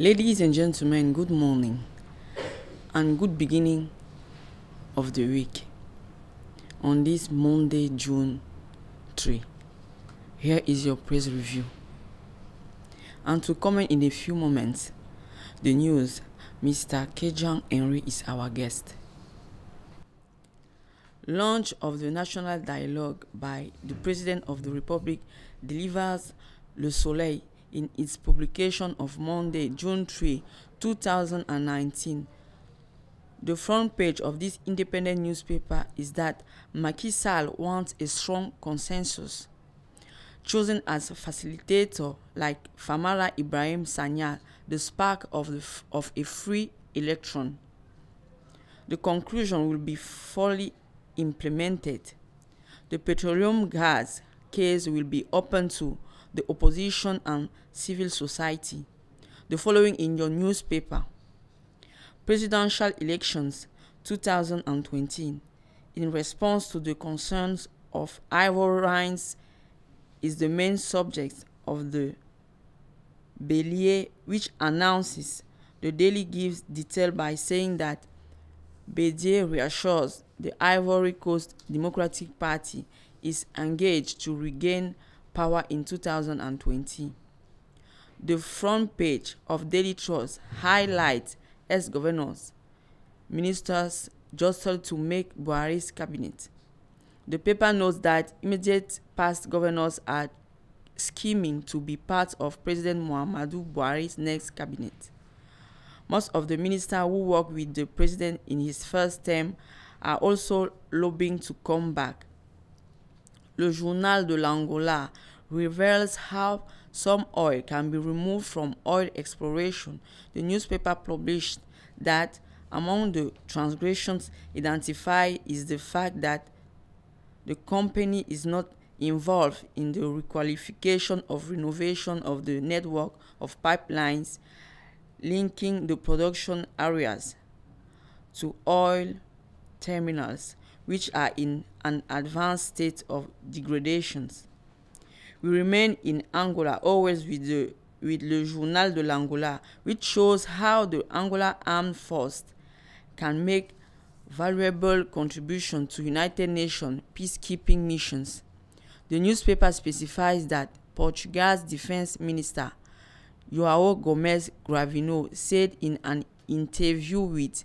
Ladies and gentlemen, good morning and good beginning of the week on this Monday, June 3. Here is your press review. And to comment in a few moments, the news, Mr. Kejang Henry is our guest. Launch of the National Dialogue by the President of the Republic delivers Le Soleil in its publication of Monday, June 3, 2019. The front page of this independent newspaper is that Macky Sall wants a strong consensus. Chosen as a facilitator like Famara Ibrahim Sagna, the spark of a free election. The conclusion will be fully implemented. The petroleum gas case will be open to the opposition and civil society. The following in your newspaper. Presidential elections 2020. In response to the concerns of Ivorians is the main subject of the Bélier, which announces. The Daily gives detail by saying that Bélier reassures the Ivory Coast Democratic Party is engaged to regain power in 2020. The front page of Daily Trust highlights ex-governors, ministers jostled to make Buhari's cabinet. The paper notes that immediate past governors are scheming to be part of President Muhammadu Buhari's next cabinet. Most of the ministers who worked with the president in his first term are also lobbying to come back. Le Journal de l'Angola reveals how some oil can be removed from oil exploration. The newspaper published that among the transgressions identified is the fact that the company is not involved in the requalification of renovation of the network of pipelines linking the production areas to oil terminals, which are in an advanced state of degradation. We remain in Angola, always with Le Journal de l'Angola, which shows how the Angola Armed Force can make valuable contribution to United Nations peacekeeping missions. The newspaper specifies that Portugal's Defense Minister João Gomes Gravino said in an interview with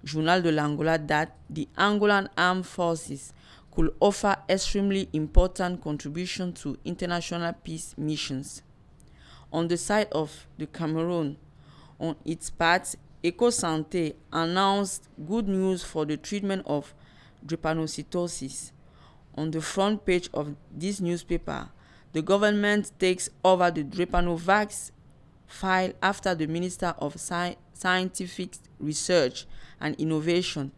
Journal de l'Angola that the Angolan Armed Forces could offer extremely important contribution to international peace missions. On the side of the Cameroon, on its part, EcoSanté announced good news for the treatment of drepanocytosis. On the front page of this newspaper, the government takes over the Drepanovax file after the Minister of Scientific Research and Innovation,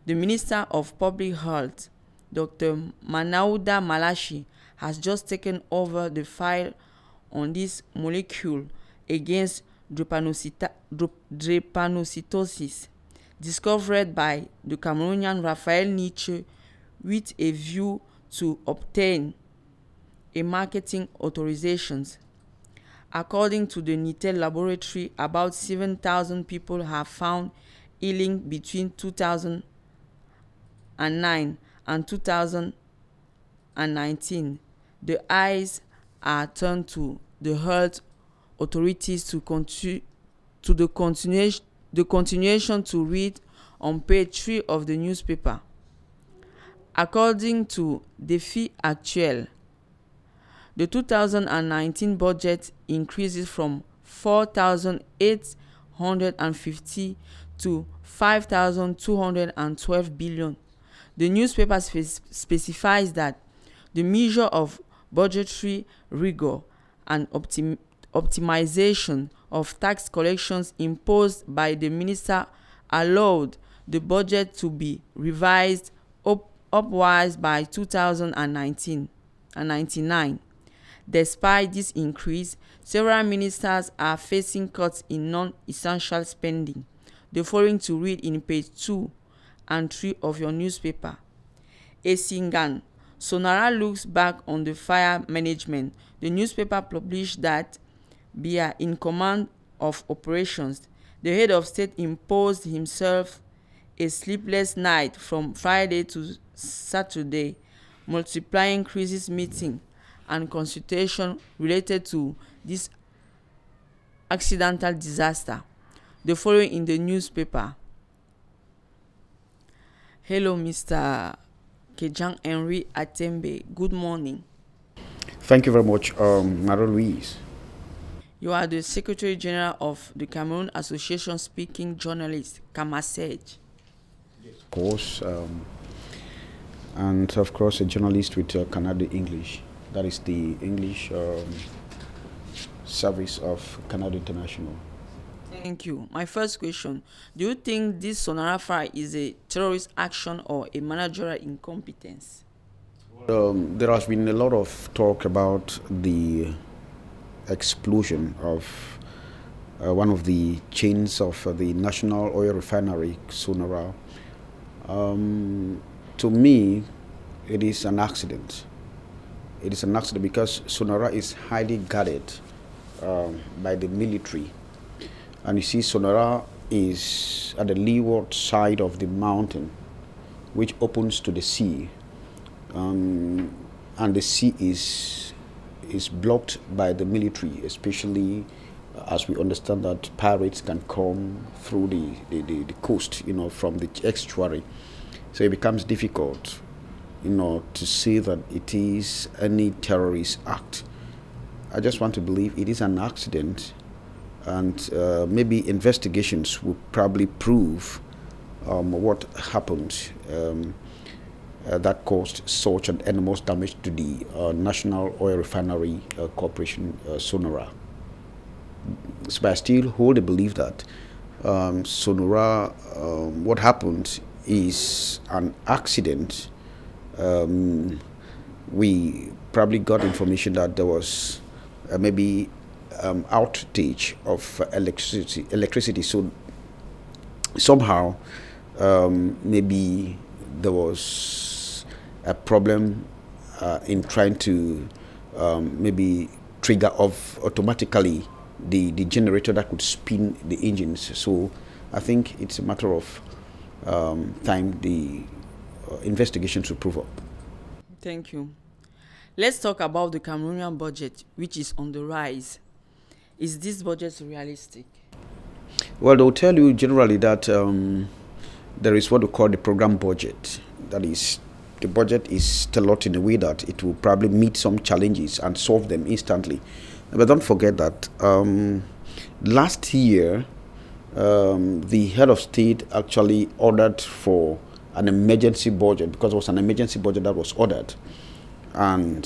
the Minister of Public Health, Dr. Manauda Malashi, has just taken over the file on this molecule against drepanocytosis, discovered by the Cameroonian Raphael Nietzsche with a view to obtain a marketing authorization. According to the Nitel laboratory, about 7,000 people have found healing between 2009 and 2019. The eyes are turned to the health authorities to the continuation to read on page 3 of the newspaper. According to Défi Actuel, the 2019 budget increases from 4,850 to 5,212 billion. The newspaper specifies that the measure of budgetary rigor and optimization of tax collections imposed by the minister allowed the budget to be revised upwards by 2099. Despite this increase, several ministers are facing cuts in non-essential spending. The following to read in page 2 and 3 of your newspaper. Esingan, Sonara looks back on the fire management. The newspaper published that Biya, in command of operations, the head of state imposed himself a sleepless night from Friday to Saturday, multiplying crisis meetings and consultation related to this accidental disaster. The following in the newspaper. Hello, Mr. Kejang Henry Atembe. Good morning. Thank you very much, Marie-Louise. You are the Secretary General of the Cameroon Association Speaking Journalists, CAMASEJ. Of course, and of course a journalist with Canada English. That is the English service of Canada International. Thank you. My first question, do you think this Sonara fire is a terrorist action or a managerial incompetence? There has been a lot of talk about the explosion of one of the chains of the national oil refinery, Sonara. To me, it is an accident. It is an accident because Sonara is highly guarded by the military. And you see, Sonara is at the leeward side of the mountain, which opens to the sea. And the sea is blocked by the military, especially as we understand that pirates can come through the coast, from the estuary. So it becomes difficult, to say that it is any terrorist act. I just want to believe it is an accident, and maybe investigations will probably prove what happened that caused such an enormous damage to the National Oil Refinery Corporation, Sonara. So I still hold the belief that Sonara, what happened is an accident. We probably got information that there was maybe outage of electricity. So somehow maybe there was a problem in trying to maybe trigger off automatically the generator that could spin the engines. So I think it's a matter of time the investigation to prove up. Thank you. Let's talk about the Cameroonian budget, which is on the rise. Is this budget realistic? Well, they'll tell you generally that there is what we call the program budget. That is, the budget is tailored in a way that it will probably meet some challenges and solve them instantly. But don't forget that last year, the head of state actually ordered for an emergency budget, because it was an emergency budget that was ordered, and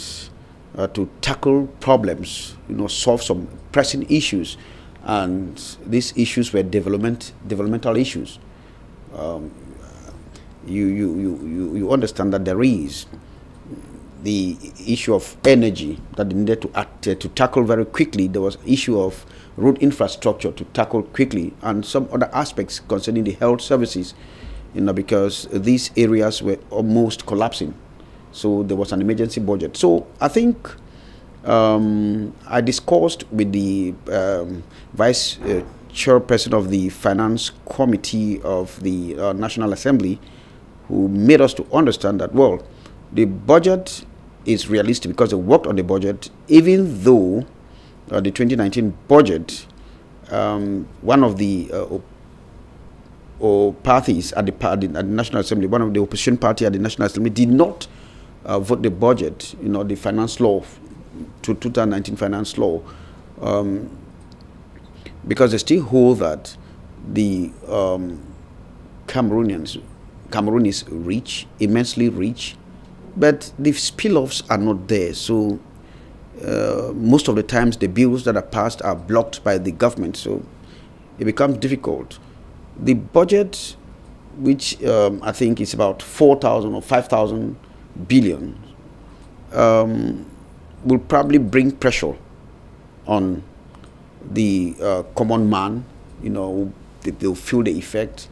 to tackle problems, solve some pressing issues, and these issues were developmental issues. You understand that there is the issue of energy that they needed to tackle very quickly. There was issue of road infrastructure to tackle quickly, and some other aspects concerning the health services, because these areas were almost collapsing. So there was an emergency budget. So I think I discussed with the vice chairperson of the finance committee of the National Assembly, who made us to understand that, well, the budget is realistic because they worked on the budget, even though the 2019 budget, one of the parties at the National Assembly, one of the opposition party at the National Assembly, did not vote the budget, the finance law, to 2019 finance law, because they still hold that the Cameroon is rich, immensely rich, but the spill-offs are not there. So most of the times the bills that are passed are blocked by the government, so it becomes difficult. The budget, which I think is about 4,000 or 5,000 billion, will probably bring pressure on the common man. They'll feel the effect.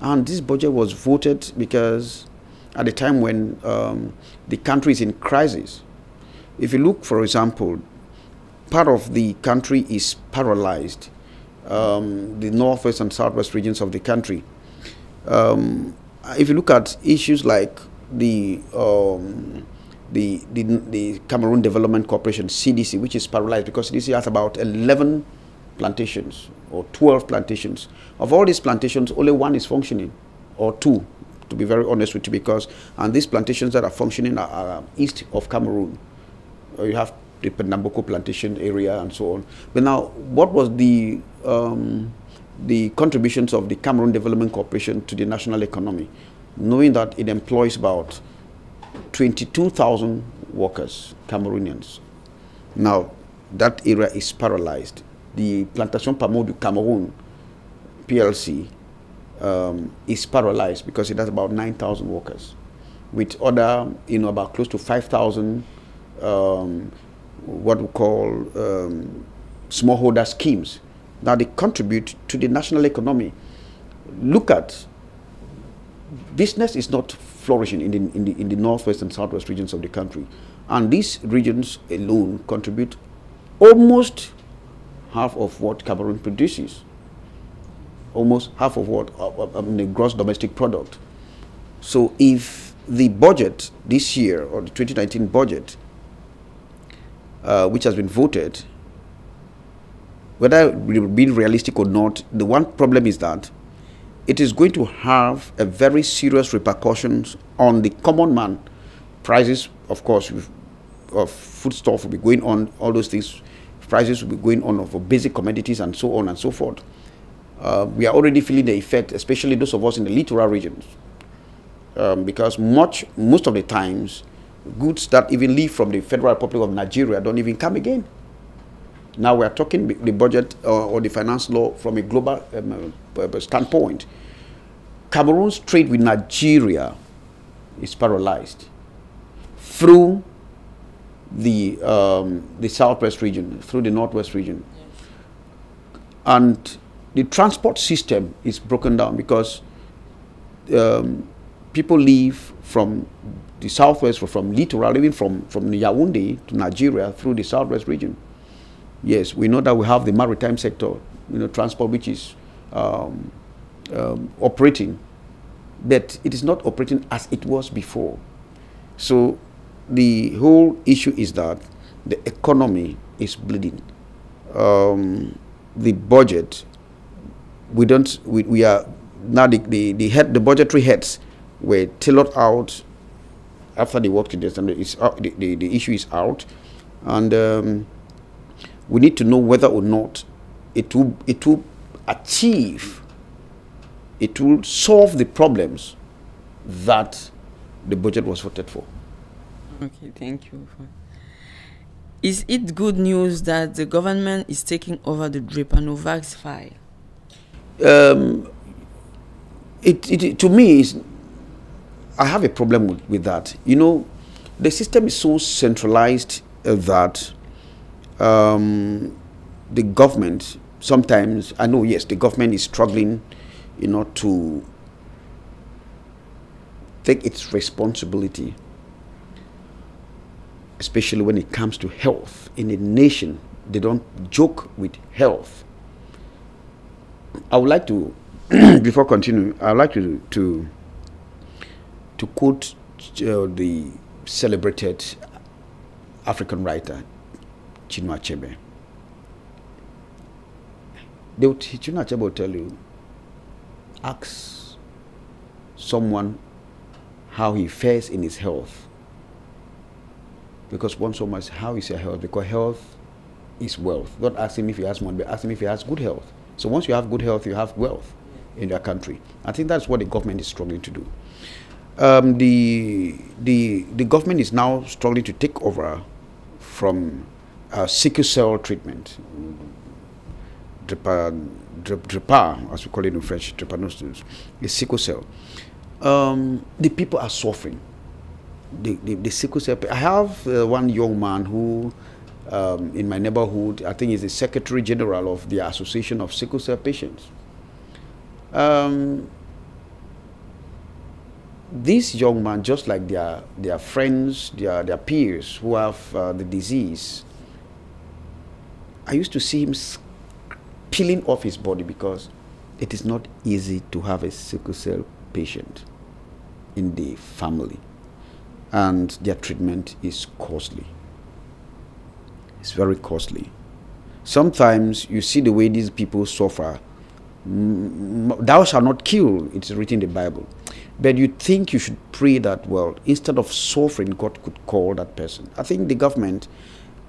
And this budget was voted because at the time when the country is in crisis. If you look, for example, part of the country is paralyzed. the northwest and southwest regions of the country. If you look at issues like the Cameroon Development Corporation, CDC, which is paralyzed because CDC has about 11 plantations or 12 plantations. Of all these plantations, only one is functioning, or two, to be very honest with you, and these plantations that are functioning are east of Cameroon. You have the Pernambuco plantation area and so on. But now, what was the contributions of the Cameroon Development Corporation to the national economy, knowing that it employs about 22,000 workers, Cameroonians? Now, that area is paralyzed. The Plantation Pamod du Cameroun, PLC, is paralyzed because it has about 9,000 workers, with other, about close to 5,000 what we call smallholder schemes. Now they contribute to the national economy. Look at, business is not flourishing in the northwest and southwest regions of the country, and these regions alone contribute almost half of what Cameroon produces, almost half of what the gross domestic product. So if the budget this year, or the 2019 budget, which has been voted, whether we're being realistic or not, the one problem is that it is going to have a very serious repercussions on the common man. Prices, of course, of foodstuff will be going on, all those things. Prices will be going on for basic commodities and so on and so forth. We are already feeling the effect, especially those of us in the littoral regions, because most of the times, goods that even leave from the Federal Republic of Nigeria don't even come again. Now we are talking the budget or the finance law from a global standpoint. Cameroon's trade with Nigeria is paralyzed through the southwest region, through the northwest region. Yes. And the transport system is broken down because people leave from the southwest, or from littoral, even from Yaoundé to Nigeria through the southwest region. Yes, we know that we have the maritime sector, transport, which is operating, but it is not operating as it was before. So the whole issue is that the economy is bleeding. The budget, we are now the budgetary heads were tailored out after the work today, and the issue is out, and we need to know whether or not it will solve the problems that the budget was voted for. Okay, thank you. Is it good news that the government is taking over the Drepanovax file? To me, I have a problem with that. The system is so centralized that the government sometimes, I know, yes, the government is struggling, to take its responsibility, especially when it comes to health. In a nation, they don't joke with health. I would like to, before continuing, I would like to quote the celebrated African writer, Chinua Achebe. Chinua Achebe will tell you, ask someone how he fares in his health. Because one so much, how is your health? Because health is wealth. Don't ask him if he has money, but ask him if he has good health. So once you have good health, you have wealth in your country. I think that's what the government is struggling to do. The government is now struggling to take over from sickle cell treatment, Drepa, as we call it in French, drepanocytosis, is sickle cell. The people are suffering. The sickle cell. I have one young man who, in my neighborhood, I think is the Secretary General of the Association of Sickle Cell Patients. This young man, just like their friends, their peers who have the disease, I used to see him peeling off his body, because it is not easy to have a sickle cell patient in the family, and their treatment is costly. It's very costly. Sometimes you see the way these people suffer. Thou shalt not kill, it's written in the Bible. But you think you should pray that, well, instead of suffering, God could call that person. I think the government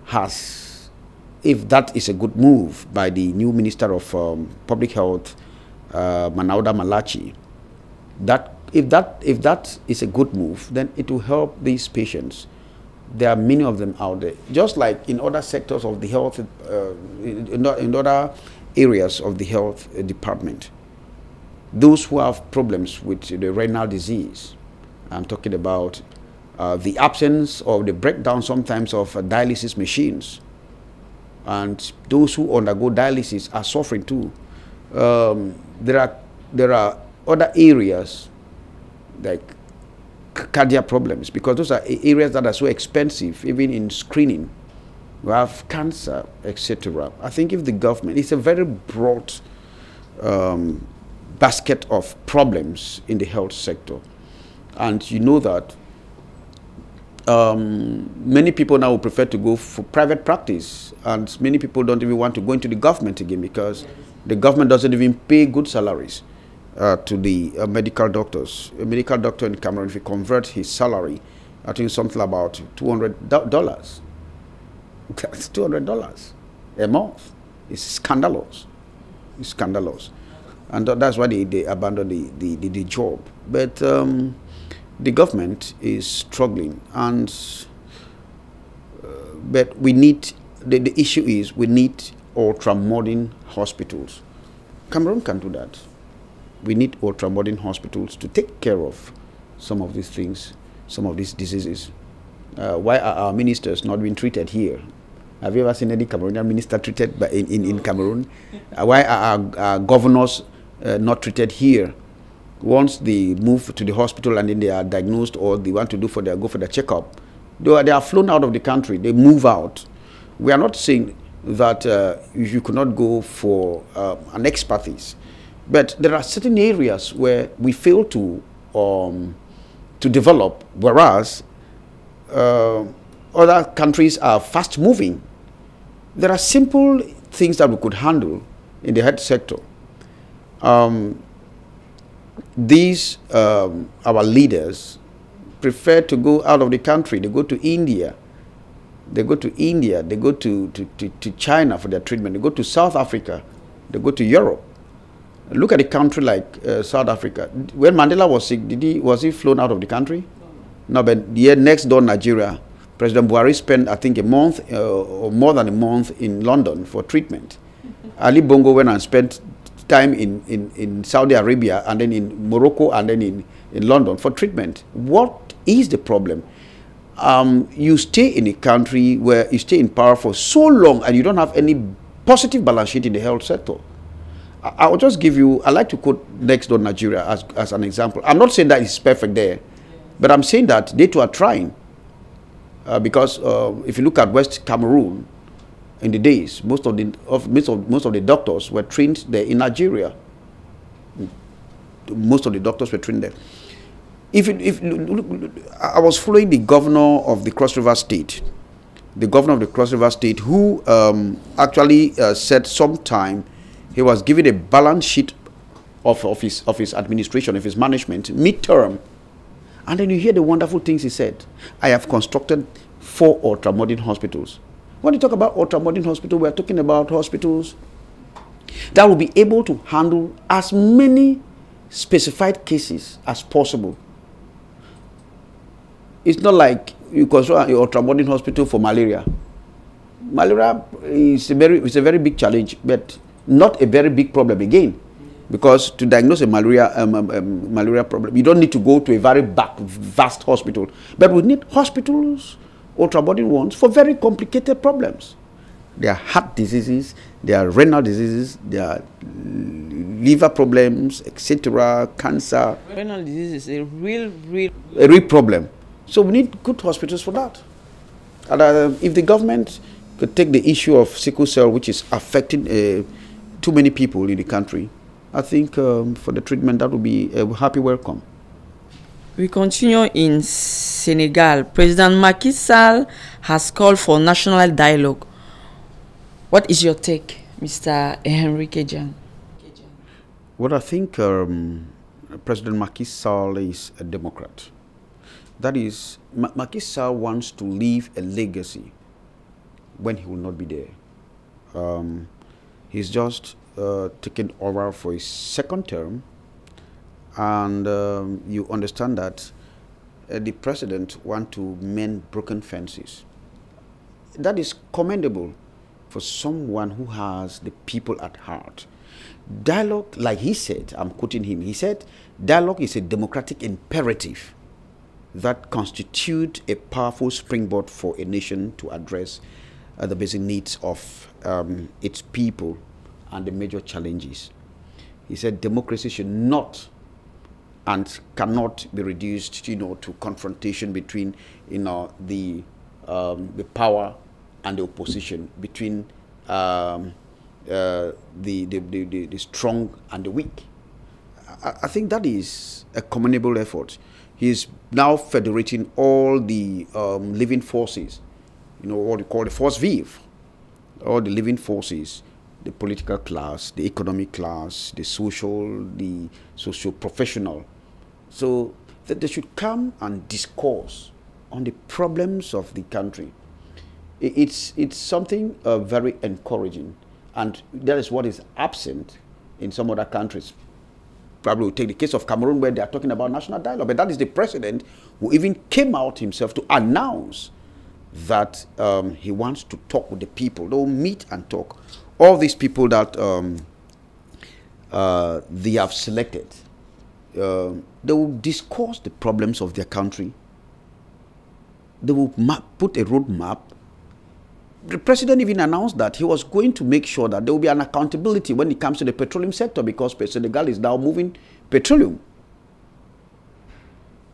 has, if that is a good move by the new Minister of Public Health, Manauda Malachi, that if that is a good move, then it will help these patients. There are many of them out there, just like in other sectors of the health, in other areas of the health department. Those who have problems with the renal disease, I'm talking about the absence or the breakdown sometimes of dialysis machines, and those who undergo dialysis are suffering too. There are other areas like cardiac problems, because those are areas that are so expensive, even in screening. We have cancer, etc. I think if the government, it's a very broad basket of problems in the health sector. And you know that many people now prefer to go for private practice, and many people don't even want to go into the government again, because the government doesn't even pay good salaries to the medical doctors. A medical doctor in Cameroon, if he converts his salary, I think something about $200. That's $200 a month. It's scandalous. It's scandalous. And that's why they abandoned the job. But the government is struggling, and but we need, the issue is we need ultra-modern hospitals. Cameroon can do that. We need ultra-modern hospitals to take care of some of these things, some of these diseases. Why are our ministers not being treated here? Have you ever seen any Cameroonian minister treated in Cameroon? Why are our governors not treated here? Once they move to the hospital and then they are diagnosed, or they want to go for their checkup, they are flown out of the country. They move out. We are not saying that you could not go for an expertise, but there are certain areas where we fail to develop, whereas other countries are fast moving. There are simple things that we could handle in the health sector. These our leaders prefer to go out of the country. They go to India. They go to India. They go to China for their treatment. They go to South Africa. They go to Europe. Look at a country like South Africa. When Mandela was sick, was he flown out of the country? No, but here next door, Nigeria, President Buhari spent, I think, a month or more than a month in London for treatment. Ali Bongo went and spent time in Saudi Arabia, and then in Morocco, and then in London for treatment. What is the problem? You stay in a country where you stay in power for so long and you don't have any positive balance sheet in the health sector. I will just give you, I like to quote next door Nigeria as an example. I'm not saying that it's perfect there, but I'm saying that they too are trying. Because if you look at West Cameroon, in the days, most of the doctors were trained there in Nigeria. Most of the doctors were trained there. I was following the governor of the Cross River State, who actually said sometime he was given a balance sheet of his administration, of his management, midterm. And then you hear the wonderful things he said. I have constructed 4 ultra-modern hospitals. When you talk about ultra-modern hospitals, we are talking about hospitals that will be able to handle as many specified cases as possible. It's not like you construct an ultra-modern hospital for malaria. Malaria is a very big challenge, but not a very big problem again. Because to diagnose a malaria problem, you don't need to go to a very vast hospital. But we need hospitals, ultra-modern ones, for very complicated problems. There are heart diseases, there are renal diseases, there are liver problems, etc., cancer. Renal disease is a real problem. So we need good hospitals for that. And if the government could take the issue of sickle cell, which is affecting too many people in the country, I think for the treatment, that would be a happy welcome. We continue in Senegal. President Macky Sall has called for national dialogue. What is your take, Mr. Henrique Jan? Well, I think President Macky Sall is a Democrat. That is, Macky Sall wants to leave a legacy when he will not be there. He's just taken over for his second term, and you understand that the president wants to mend broken fences. That is commendable for someone who has the people at heart. Dialogue, like he said, I'm quoting him, he said, dialogue is a democratic imperative that constitute a powerful springboard for a nation to address the basic needs of its people and the major challenges. He said democracy should not and cannot be reduced, to confrontation between, the power and the opposition, between the strong and the weak. I think that is a commendable effort. He is now federating all the living forces, what we call the force vive, all the living forces, the political class, the economic class, the socio-professional. So that they should come and discourse on the problems of the country. It's something very encouraging, and that is what is absent in some other countries. Probably we'll take the case of Cameroon, where they are talking about national dialogue, but that is the president who even came out himself to announce that he wants to talk with the people. They'll meet and talk. All these people that they have selected, they will discuss the problems of their country. They will put a roadmap. The president even announced that he was going to make sure that there will be an accountability when it comes to the petroleum sector, because Senegal is now moving petroleum.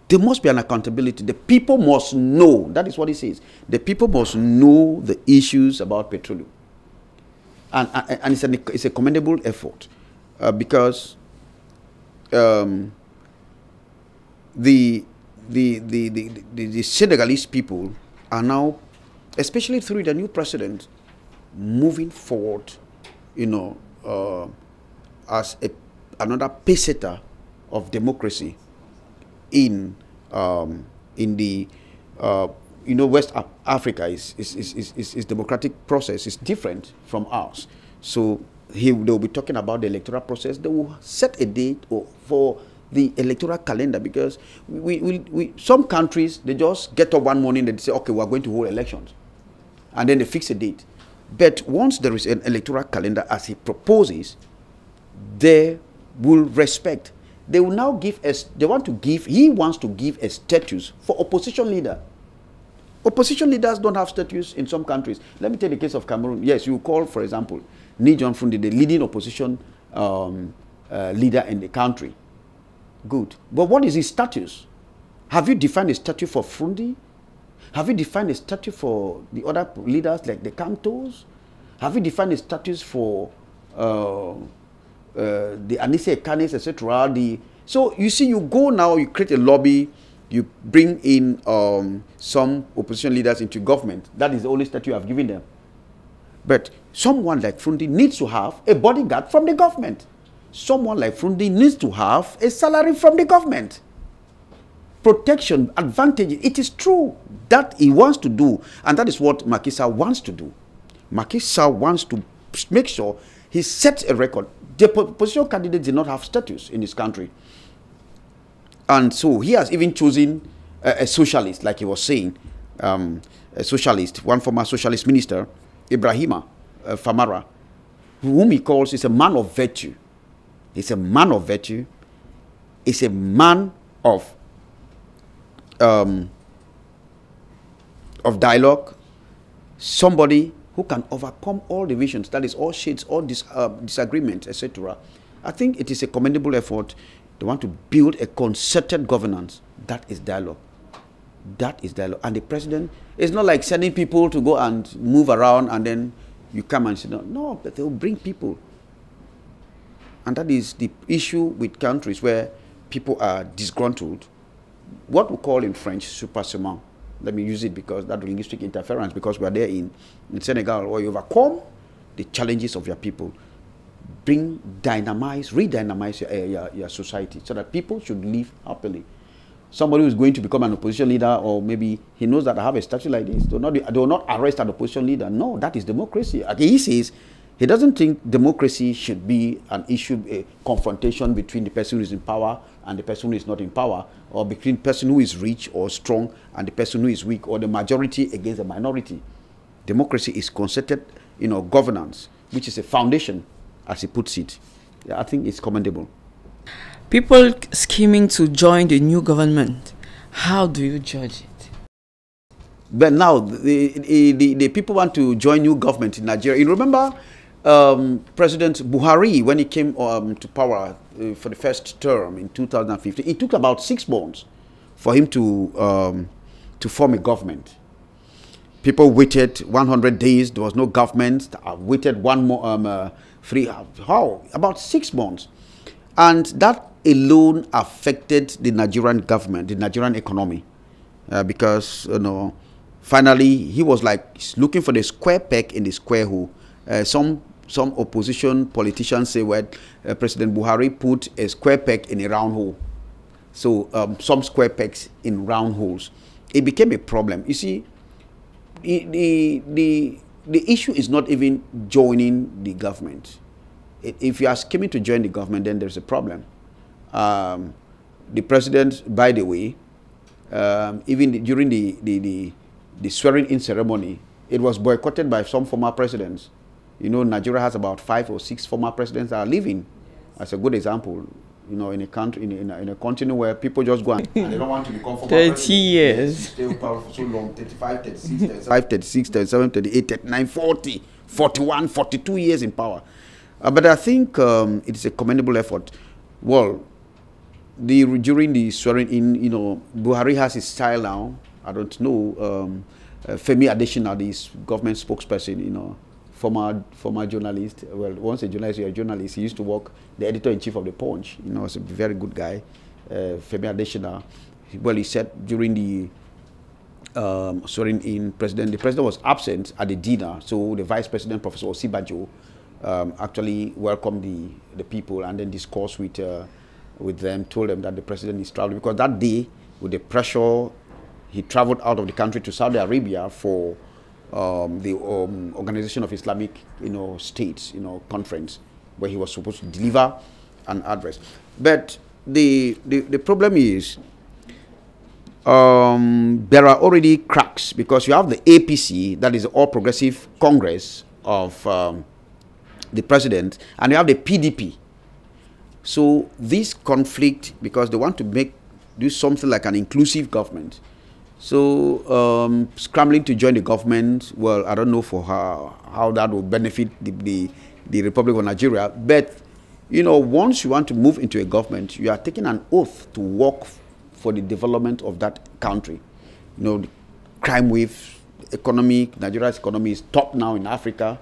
There must be an accountability. The people must know. That is what he says. The people must know the issues about petroleum. And it's a commendable effort because the Senegalese people are now, especially through the new president, moving forward, as another pacesetter of democracy in the West Africa. Is democratic process is different from ours. So they'll be talking about the electoral process. They will set a date for the electoral calendar, because some countries, they just get up one morning and they say, okay, we're going to hold elections, and then they fix a date. But once there is an electoral calendar as he proposes, they will respect. They will now he wants to give a status for opposition leader. Opposition leaders don't have status in some countries. Let me take the case of Cameroon. Yes, you call, for example, Ni John Fundi the leading opposition leader in the country. Good. But what is his status? Have you defined a status for Fundi? Have you defined a status for the other leaders like the Kantos? Have you defined a status for the Anise Kanis, etc.? So you see, you go now, you create a lobby, you bring in some opposition leaders into government. That is the only status you have given them. But someone like Fundi needs to have a bodyguard from the government. Someone like Fundi needs to have a salary from the government. Protection, advantage, it is true that he wants to do, and that is what Macky Sall wants to do. Macky Sall wants to make sure he sets a record. The opposition candidates did not have status in this country. And so he has even chosen a socialist, like he was saying, a socialist, one former socialist minister, Ibrahima Famara, whom he calls is a man of virtue. He's a man of virtue. He's a man of dialogue, somebody who can overcome all divisions, that is all shades, all disagreements, etc. I think it is a commendable effort. They want to build a concerted governance. That is dialogue. That is dialogue. And the president, it's not like sending people to go and move around and then you come and sit down. No, but they'll bring people. and that is the issue with countries where people are disgruntled. What we call in French, soupassement. Let me use it because that linguistic interference, because we are there in Senegal, where you overcome the challenges of your people, redynamize your society so that people should live happily. Somebody who is going to become an opposition leader, or maybe he knows that I have a statue like this, they will not arrest an opposition leader. No, that is democracy. Like he says, he doesn't think democracy should be an issue, a confrontation between the person who is in power and the person who is not in power, or between the person who is rich or strong and the person who is weak, or the majority against the minority. Democracy is concerted, governance, which is a foundation, as he puts it. Yeah, I think it's commendable. People scheming to join the new government, how do you judge it? But now, the people want to join new government in Nigeria. You remember President Buhari, when he came to power for the first term in 2015, it took about 6 months for him to form a government. People waited 100 days. There was no government. I waited one more, about 6 months. And that alone affected the Nigerian government, the Nigerian economy. Because, finally, he was like looking for the square peg in the square hole. Some opposition politicians say, well, President Buhari put a square peg in a round hole. So some square pegs in round holes. It became a problem. You see, the issue is not even joining the government. If you are scheming to join the government, then there's a problem. The president, by the way, even during the swearing-in ceremony, it was boycotted by some former presidents. Nigeria has about 5 or 6 former presidents that are living. That's a good example. In a country, in a continent where people just go and they don't want to become former 30 years. Stay power for so long, 35, 36, 35, 36, 37, 38, 39, 40, 41, 42 years in power. But I think it's a commendable effort. Well, during the swearing-in, Buhari has his style now. I don't know. Femi Adesina, this government spokesperson, former journalist. Well, once a journalist, you're a journalist. He used to work the editor-in-chief of The Punch. He's a very good guy. Femi Adesina. Well, he said during the swearing-in, the president was absent at the dinner. So the vice president, Professor Osibajo, actually welcomed the people and then discussed with them, told them that the president is traveling. Because that day, with the pressure, he traveled out of the country to Saudi Arabia for the Organization of Islamic, States, conference, where he was supposed to deliver an address. But the problem is there are already cracks, because you have the APC, that is the All Progressive Congress of the president, and you have the PDP. So this conflict, because they want to do something like an inclusive government. So scrambling to join the government, well, I don't know for how that will benefit the Republic of Nigeria. But, once you want to move into a government, you are taking an oath to work for the development of that country. The crime wave, Nigeria's economy is top now in Africa,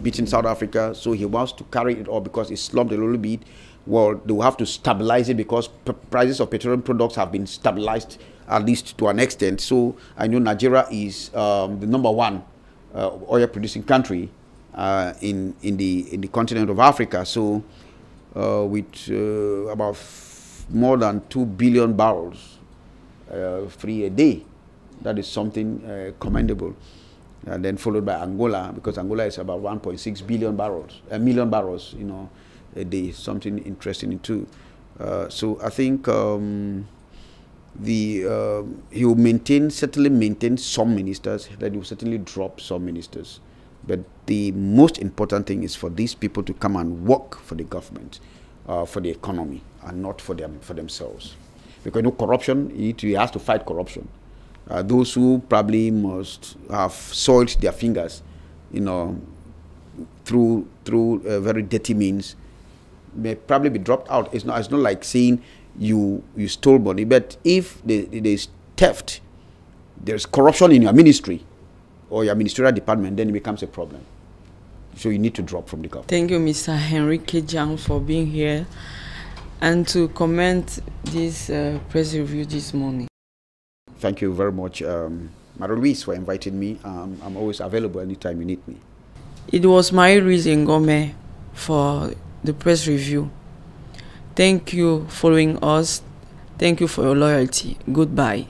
beating South Africa. So he wants to carry it all because it's slumped a little bit. Well, they will have to stabilize it because prices of petroleum products have been stabilized, at least to an extent. So I know Nigeria is the #1 oil-producing country in the continent of Africa. So with about more than 2 billion barrels free a day, that is something commendable. And then followed by Angola, because Angola is about 1.6 billion barrels, a million barrels, a day. Something interesting too. So I think he will certainly maintain some ministers, that he will certainly drop some ministers. But the most important thing is for these people to come and work for the government, for the economy, and not for themselves. Because corruption, he has to fight corruption. Those who probably must have soiled their fingers, through very dirty means, may probably be dropped out. It's not like saying you stole money, but if there's theft, there's corruption in your ministry or your ministerial department, then it becomes a problem. So you need to drop from the government. Thank you, Mr. Henrique Jang, for being here and to comment this press review this morning. Thank you very much, Marie-Louise, for inviting me. I'm always available anytime you need me. It was Marie-Louise Ngome for the press review. Thank you for following us. Thank you for your loyalty. Goodbye.